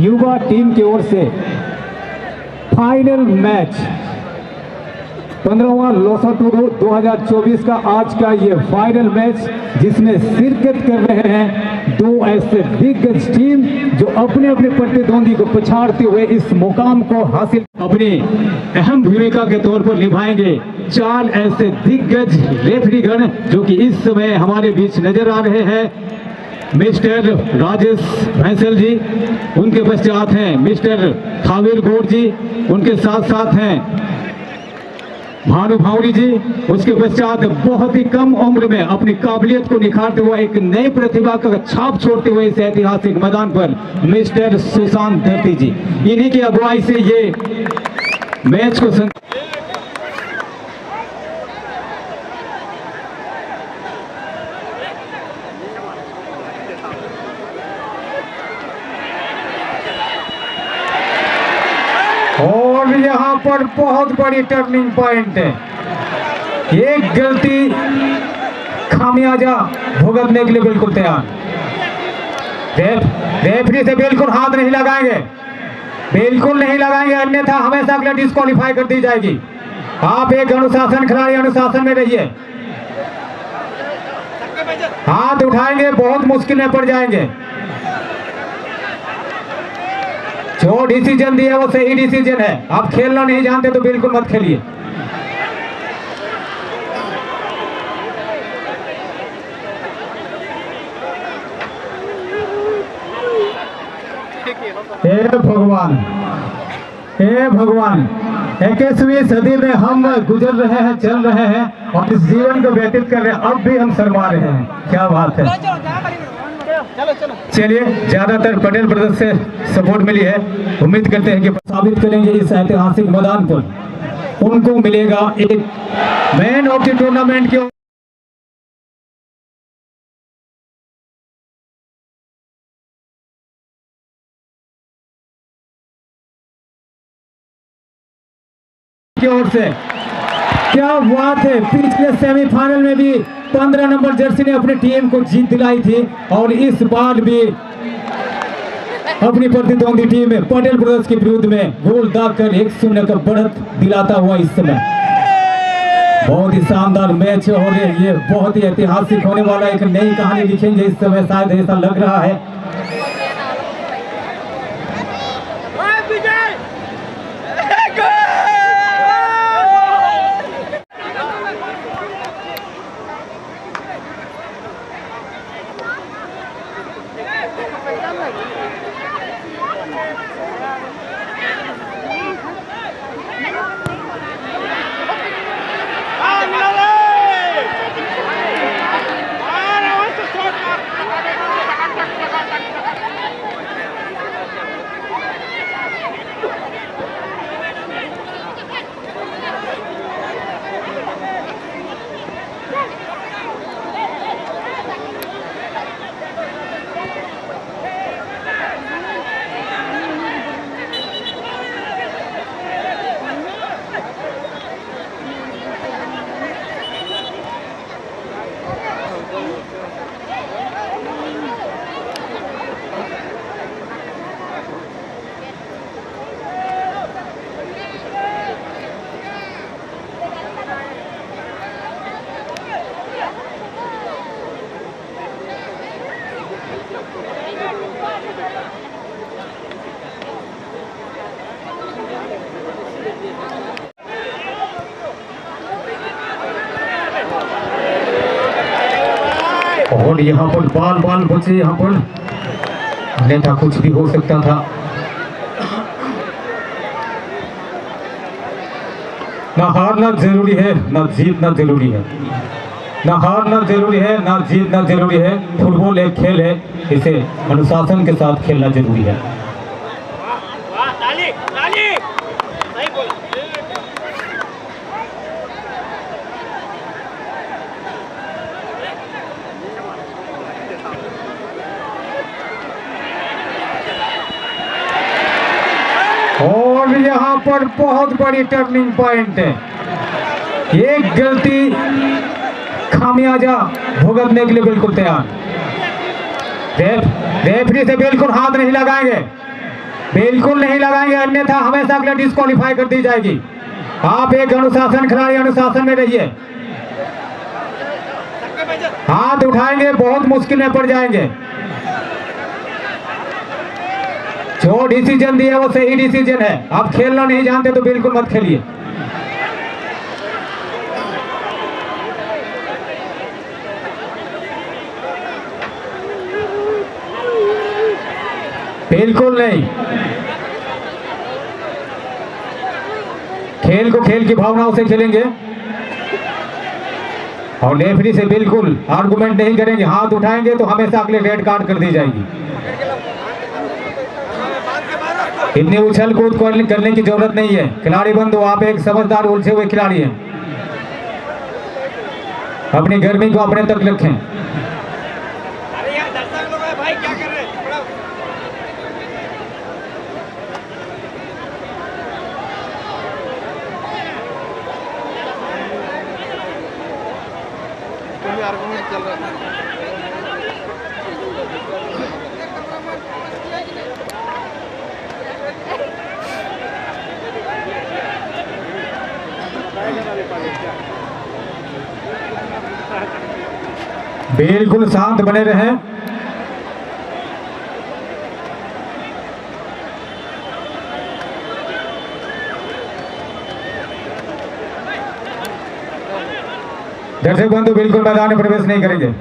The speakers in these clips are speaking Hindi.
युवा टीम की ओर से फाइनल मैच 15वां लोसाटूरू 2024 का आज का ये फाइनल मैच, जिसमें शिरकत कर रहे हैं दो ऐसे दिग्गज टीम जो अपने अपने प्रतिद्वंदी को पछाड़ते हुए इस मुकाम को हासिल अपनी अहम भूमिका के तौर पर निभाएंगे। चार ऐसे दिग्गज रेफरीगण जो कि इस समय हमारे बीच नजर आ रहे हैं। मिस्टर राजेश भैंसल जी, उनके पश्चात हैं मिस्टर थावीर गौड़ जी, उनके साथ साथ हैं भानु भावरी जी, उसके पश्चात बहुत ही कम उम्र में अपनी काबिलियत को निखारते हुए एक नई प्रतिभा का छाप छोड़ते हुए इस ऐतिहासिक मैदान पर मिस्टर सुशांत धरती जी। इन्हीं की अगुवाई से ये मैच को और यहाँ पर बहुत बड़ी टर्निंग पॉइंट है। एक गलती खामियाजा भुगतने के लिए बिल्कुल तैयार। रेफरी से बिल्कुल हाथ नहीं लगाएंगे, बिल्कुल नहीं लगाएंगे, अन्यथा हमेशा के लिए डिस्क्वालीफाई कर दी जाएगी। आप एक अनुशासन खिलाड़ी, अनुशासन में रहिए। हाथ उठाएंगे बहुत मुश्किल में पड़ जाएंगे। जो डिसीजन दिया वो सही डिसीजन है। आप खेलना नहीं जानते तो बिल्कुल मत खेलिए। हे भगवान, हे भगवान, 21वीं सदी में हम गुजर रहे हैं, चल रहे हैं और इस जीवन को व्यतीत कर रहे हैं, अब भी हम शर्मा रहे हैं। क्या बात है। चलिए, ज्यादातर पटेल ब्रदर्स से सपोर्ट मिली है, उम्मीद करते हैं कि साबित करेंगे इस ऐतिहासिक मैदान पर। उनको मिलेगा एक मैन ऑफ द टूर्नामेंट की ओर से। क्या बात है, पिछले सेमीफाइनल में भी 15 नंबर जर्सी ने अपनी टीम को जीत दिलाई थी और इस बार भी अपनी प्रतिद्वंदी टीम में पटेल ब्रदर्स के विरुद्ध में गोल दागकर 1-0 का बढ़त दिलाता हुआ इस समय बहुत ही शानदार मैच है और ये बहुत ही ऐतिहासिक होने वाला, एक नई कहानी लिखेंगे इस समय, शायद ऐसा लग रहा है। और यहाँ पर बाल बाल बचे, यहाँ पर अन्यथा कुछ भी हो सकता था। ना हारना जरूरी है, ना जीतना जरूरी है। ना हारना जरूरी है, ना जीतना जरूरी है। फुटबॉल एक खेल है, इसे अनुशासन के साथ खेलना जरूरी है। और यहाँ पर बहुत बड़ी टर्निंग पॉइंट है। एक गलती खामियाजा भुगतने के लिए बिल्कुल तैयार। रेफरी से बिल्कुल हाथ नहीं लगाएंगे, बिल्कुल नहीं लगाएंगे, अन्यथा हमेशा के लिए डिस्क्वालीफाई कर दी जाएगी। आप एक अनुशासन खिलाड़ी, अनुशासन में रहिए। हाथ उठाएंगे बहुत मुश्किल में पड़ जाएंगे। जो डिसीजन दिया वो सही डिसीजन है। आप खेलना नहीं जानते तो बिल्कुल मत खेलिए। बिल्कुल नहीं, खेल को खेल की भावनाओं से खेलेंगे और रेफरी से बिल्कुल आर्गुमेंट नहीं करेंगे। हाथ उठाएंगे तो हमेशा अगले रेड कार्ड कर दी जाएगी। इतनी उछल कूद करने की जरूरत नहीं है। खिलाड़ी बंधु, आप एक समझदार उलझे हुए खिलाड़ी हैं। अपनी गर्मी को अपने तक रखें। अरे यार दर्शक लोग है भाई, क्या कर रहे हैं? आर्गुमेंट चल रहा है। बिल्कुल शांत बने रहें। दर्शक बंधु बिल्कुल मैदान में प्रवेश नहीं करेंगे।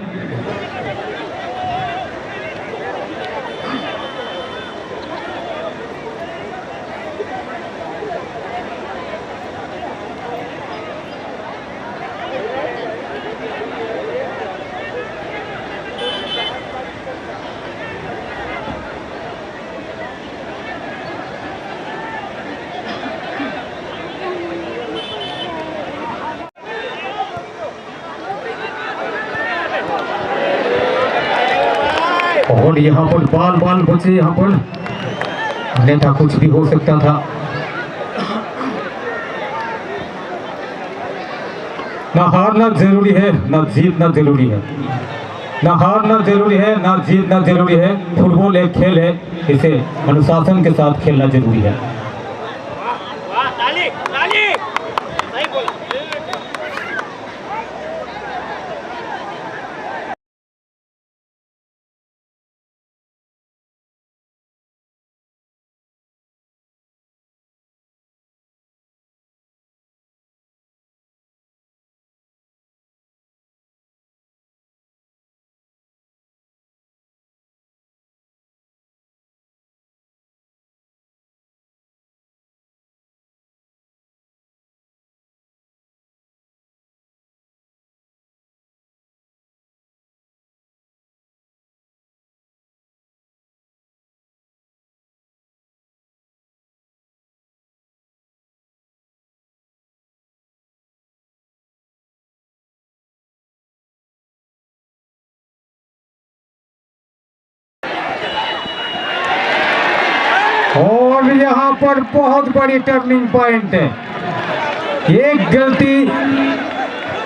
और यहाँ पर बाल बाल बचे, यहाँ पर अन्यथा कुछ भी हो सकता था। ना हारना जरूरी है, ना जीतना जरूरी है। ना हारना जरूरी है, ना जीतना जरूरी है। फुटबॉल एक खेल है, इसे अनुशासन के साथ खेलना जरूरी है। वाह, ताली, ताली। सही बोला। और यहाँ पर बहुत बड़ी टर्निंग पॉइंट है। एक गलती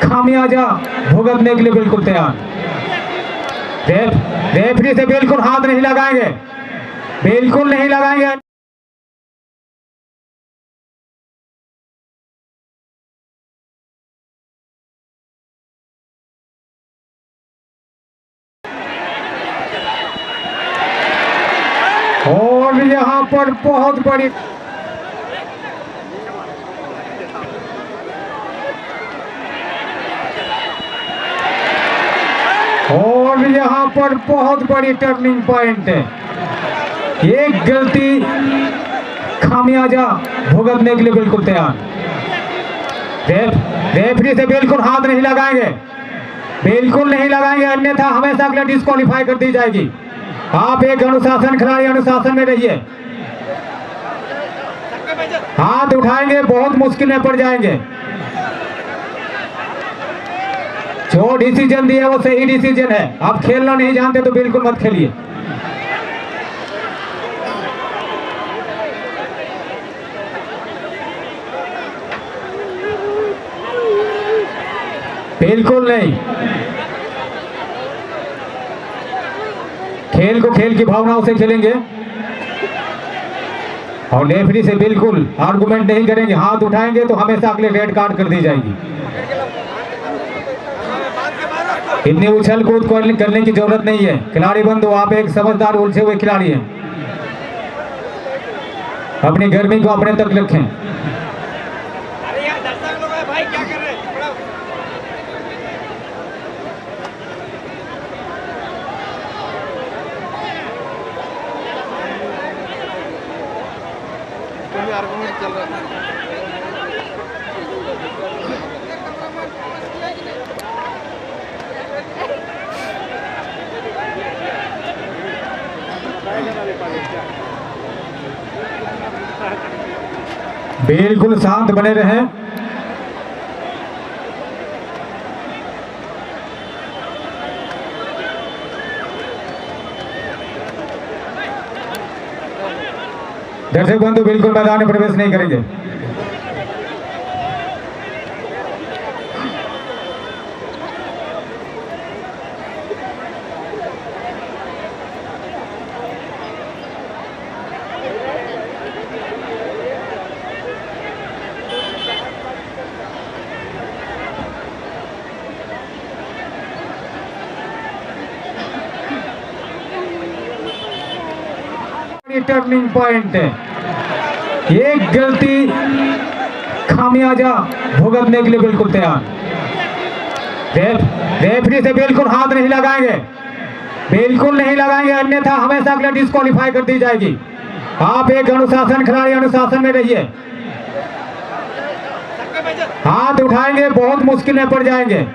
खामियाजा भुगतने के लिए बिल्कुल तैयार। रेफरी से बिल्कुल हाथ नहीं लगाएंगे, बिल्कुल नहीं लगाएंगे। और यहाँ पर बहुत बड़ी और यहाँ पर बहुत बड़ी टर्निंग पॉइंट है। एक गलती खामियाजा भुगतने के लिए बिल्कुल तैयार। रेफरी से बिल्कुल हाथ नहीं लगाएंगे, बिल्कुल नहीं लगाएंगे, अन्यथा हमेशा के लिए डिस्क्वालीफाई कर दी जाएगी। आप एक अनुशासन खिलाड़ी, अनुशासन में रहिए। हाथ उठाएंगे बहुत मुश्किल में पड़ जाएंगे। जो डिसीजन दिया वो सही डिसीजन है। आप खेलना नहीं जानते तो बिल्कुल मत खेलिए। बिल्कुल नहीं, खेल को खेल की भावनाओं से खेलेंगे और रेफरी से बिल्कुल आर्गुमेंट नहीं करेंगे, हाथ उठाएंगे तो हमेशा अगले रेड कार्ड कर दी जाएगी। इतनी उछल कूद करने की जरूरत नहीं है। खिलाड़ी बंधु, आप एक समझदार उलझे हुए खिलाड़ी हैं, अपनी गर्मी को अपने तक रखें। अरे यार दर्शक लोग हैं भाई, क्या कर रहे हैं? थोड़ा आर्गुमेंट चल रहा है। बिल्कुल शांत बने रहें। दर्शक बंधु बिल्कुल मैदान में प्रवेश नहीं करेंगे। टर्निंग पॉइंट है, एक गलती खामियाजा भुगतने के लिए बिल्कुल तैयार। रेफरी से बिल्कुल हाथ नहीं लगाएंगे, बिल्कुल नहीं लगाएंगे, अन्यथा हमेशा अगले डिस्क्वालीफाई कर दी जाएगी। आप एक अनुशासन खिलाड़ी, अनुशासन में रहिए। हाथ उठाएंगे बहुत मुश्किल में पड़ जाएंगे।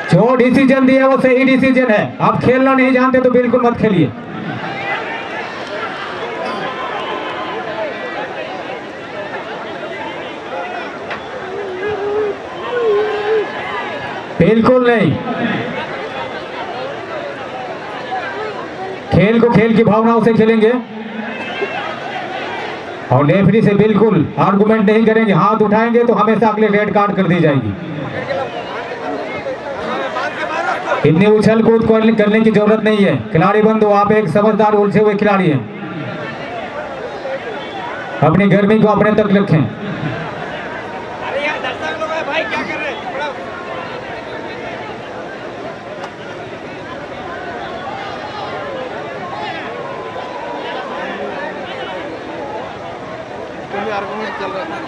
जो डिसीजन दिया वो सही डिसीजन है। आप खेलना नहीं जानते तो बिल्कुल मत खेलिए। बिल्कुल नहीं, खेल को खेल की भावनाओं से खेलेंगे और रेफरी से बिल्कुल आर्गुमेंट नहीं करेंगे, हाथ उठाएंगे तो हमेशा अगले रेड कार्ड कर दी जाएगी। इतनी उछल कूद करने की जरूरत नहीं है। खिलाड़ी बंधु, आप एक समझदार उलझे हुए खिलाड़ी हैं, अपनी गर्मी को अपने तक रखें। अरे यार दर्शक लोग हैं भाई, क्या कर रहे हैं? थोड़ा आर्गुमेंट चल रहा है।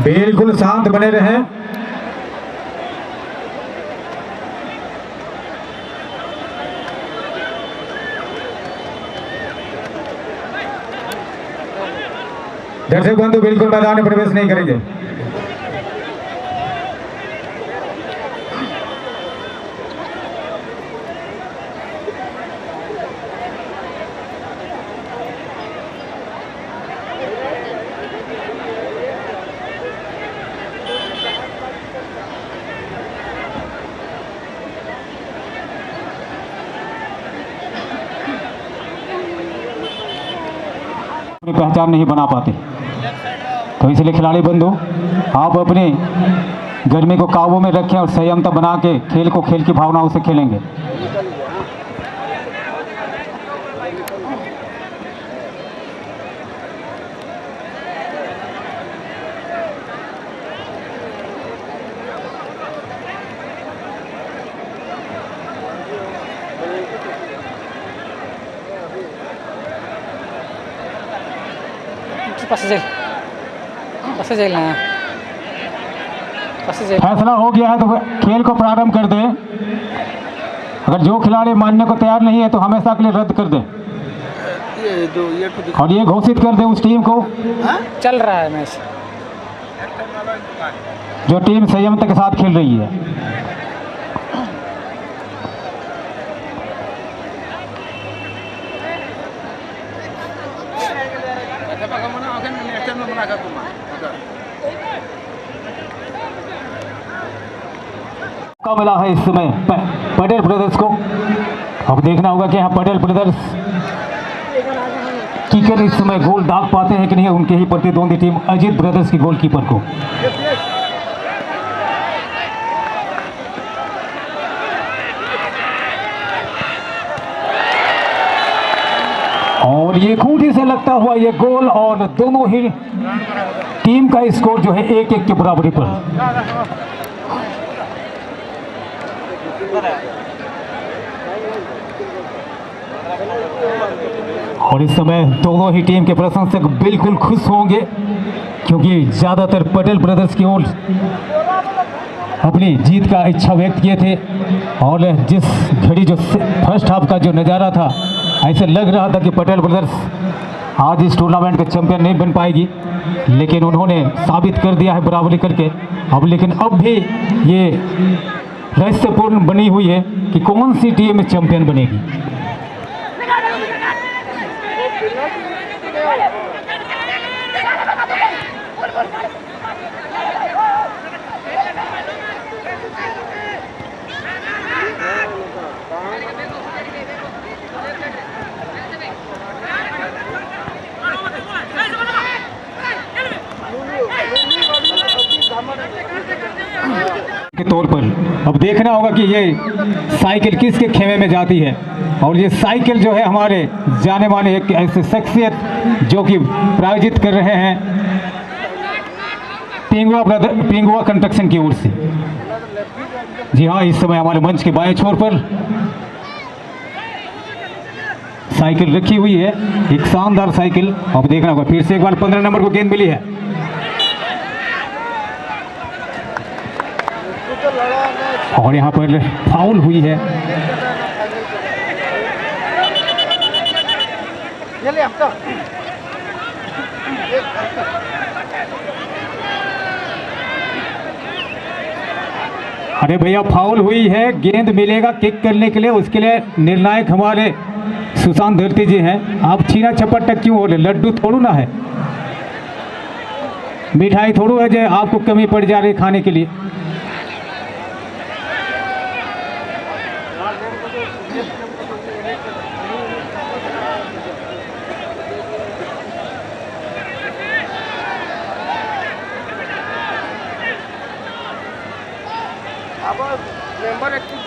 बिल्कुल शांत बने रहें। दर्शक बंधु बिल्कुल मैदान में प्रवेश नहीं करेंगे। अपनी पहचान नहीं बना पाते, तो इसलिए खिलाड़ी बंधु, आप अपनी गर्मी को काबू में रखें और संयमता बना के खेल को खेल की भावनाओं से खेलेंगे। फैसला हो गया है तो खेल को प्रारंभ कर दें। अगर जो खिलाड़ी मानने को तैयार नहीं है तो हमेशा के लिए रद्द कर दें और ये घोषित कर दें उस टीम को चल रहा है मैच, जो टीम संयमता के साथ खेल रही है। मौका मिला है इस समय पटेल ब्रदर्स को। अब देखना होगा कि यहाँ पटेल ब्रदर्स किकर इस समय गोल दाग पाते हैं कि नहीं, उनके ही प्रतिद्वंदी टीम अजीत ब्रदर्स की गोलकीपर को। और ये खूंटी से लगता हुआ ये गोल, और दोनों ही टीम का स्कोर जो है 1-1 के बराबरी पर। और इस समय दोनों ही टीम के प्रशंसक बिल्कुल खुश होंगे, क्योंकि ज़्यादातर पटेल ब्रदर्स की ओर अपनी जीत का इच्छा व्यक्त किए थे। और जिस घड़ी जो फर्स्ट हाफ का जो नज़ारा था, ऐसे लग रहा था कि पटेल ब्रदर्स आज इस टूर्नामेंट का चैंपियन नहीं बन पाएगी, लेकिन उन्होंने साबित कर दिया है बराबरी करके। लेकिन अब भी ये रहस्यपूर्ण बनी हुई है कि कौन सी टीम चैंपियन बनेगी। के तौर पर अब देखना होगा कि ये साइकिल किसके खेमे में जाती है। और ये साइकिल जो है हमारे जाने माने एक ऐसे शख्सियत जो कि प्रायोजित कर रहे हैं पिंगुआ कंस्ट्रक्शन की ओर से। जी हाँ, इस समय हमारे मंच के बाएं छोर पर साइकिल रखी हुई है, एक शानदार साइकिल। अब देखना होगा, फिर से एक बार 15 नंबर को गेंद मिली है। और यहाँ पर फाउल हुई है। अरे भैया, फाउल हुई है, गेंद मिलेगा किक करने के लिए, उसके लिए निर्णायक हमारे सुशांत धरती जी हैं। आप छीना छपट्टा क्यों हो रहे? लड्डू थोड़ू ना है, मिठाई थोड़ू है जो आपको कमी पड़ जा रही है खाने के लिए। अब मेंबर एक्टिव